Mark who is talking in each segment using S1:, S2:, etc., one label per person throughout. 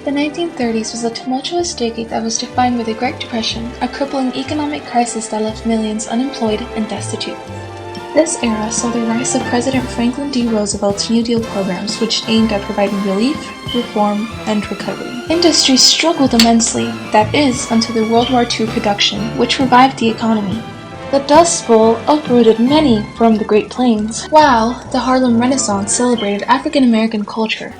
S1: The 1930s was a tumultuous decade that was defined by the Great Depression, a crippling economic crisis that left millions unemployed and destitute. This era saw the rise of President Franklin D. Roosevelt's New Deal programs, which aimed at providing relief, reform, and recovery. Industry struggled immensely, that is, until the World War II production, which revived the economy. The Dust Bowl uprooted many from the Great Plains, while the Harlem Renaissance celebrated African American culture.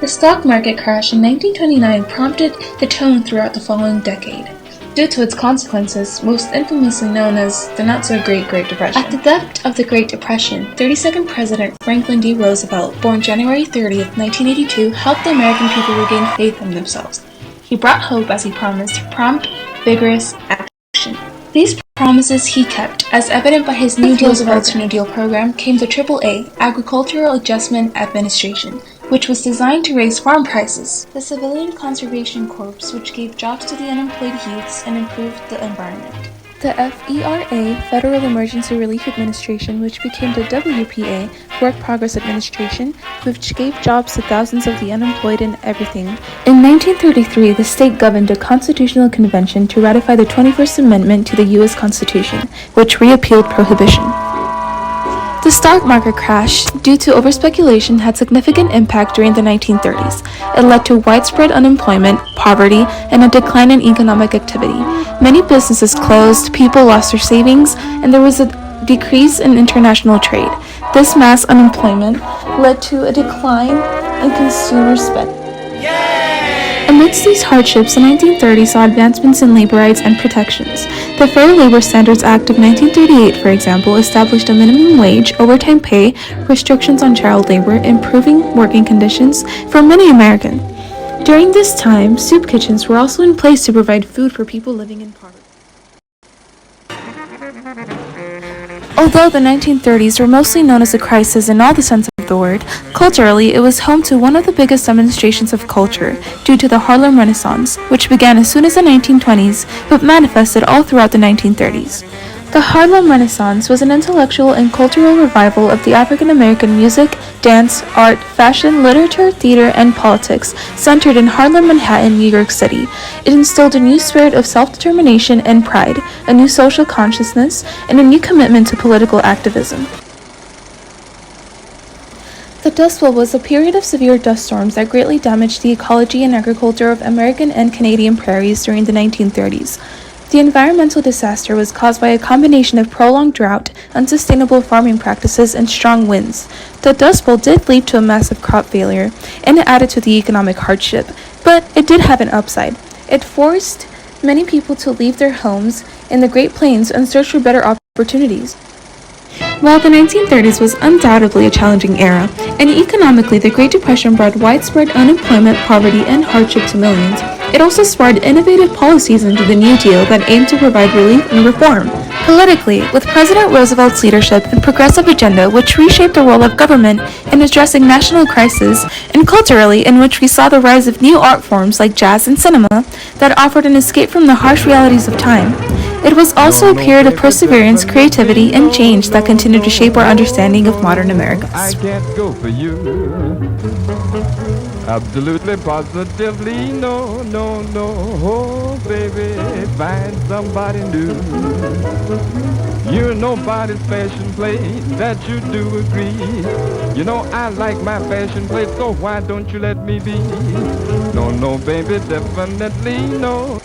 S1: The stock market crash in 1929 prompted the tone throughout the following decade, due to its consequences, most infamously known as the not-so-great Great Depression. At the depth of the Great Depression, 32nd President Franklin D. Roosevelt, born January 30th, 1982, helped the American people regain faith in themselves. He brought hope as he promised prompt, vigorous action. These promises he kept, as evident by his New Deal. Roosevelt's New Deal program came the AAA, Agricultural Adjustment Administration, which was designed to raise farm prices, the Civilian Conservation Corps, which gave jobs to the unemployed youths and improved the environment, the FERA, Federal Emergency Relief Administration, which became the WPA, Work Progress Administration, which gave jobs to thousands of the unemployed and everything. In 1933, the state governed a constitutional convention to ratify the 21st Amendment to the U.S. Constitution, which repealed prohibition. The stock market crash, due to overspeculation, had significant impact during the 1930s. It led to widespread unemployment, poverty, and a decline in economic activity. Many businesses closed, people lost their savings, and there was a decrease in international trade. This mass unemployment led to a decline in consumer spending. Amidst these hardships, the 1930s saw advancements in labor rights and protections. The Fair Labor Standards Act of 1938, for example, established a minimum wage, overtime pay, restrictions on child labor, improving working conditions for many Americans. During this time, soup kitchens were also in place to provide food for people living in poverty. Although the 1930s were mostly known as a crisis in all the sense of the word, culturally it was home to one of the biggest demonstrations of culture due to the Harlem Renaissance, which began as soon as the 1920s but manifested all throughout the 1930s. The Harlem Renaissance was an intellectual and cultural revival of the African American music, dance, art, fashion, literature, theater, and politics centered in Harlem, Manhattan, New York City. It instilled a new spirit of self-determination and pride, a new social consciousness, and a new commitment to political activism. The Dust Bowl was a period of severe dust storms that greatly damaged the ecology and agriculture of American and Canadian prairies during the 1930s. The environmental disaster was caused by a combination of prolonged drought, unsustainable farming practices, and strong winds. The Dust Bowl did lead to a massive crop failure, and it added to the economic hardship, but it did have an upside. It forced many people to leave their homes in the Great Plains and search for better opportunities. While the 1930s was undoubtedly a challenging era, and economically the Great Depression brought widespread unemployment, poverty, and hardship to millions, it also sparked innovative policies into the New Deal that aimed to provide relief and reform. Politically, with President Roosevelt's leadership and progressive agenda which reshaped the role of government in addressing national crises, and culturally in which we saw the rise of new art forms like jazz and cinema that offered an escape from the harsh realities of time. It was also a period of perseverance, creativity, and change that continued to shape our understanding of modern America.
S2: I can't go for you. Absolutely, positively, no. Oh, baby, find somebody new. You're nobody's fashion plate, that you do agree. You know I like my fashion plate, so why don't you let me be? No, baby, definitely no.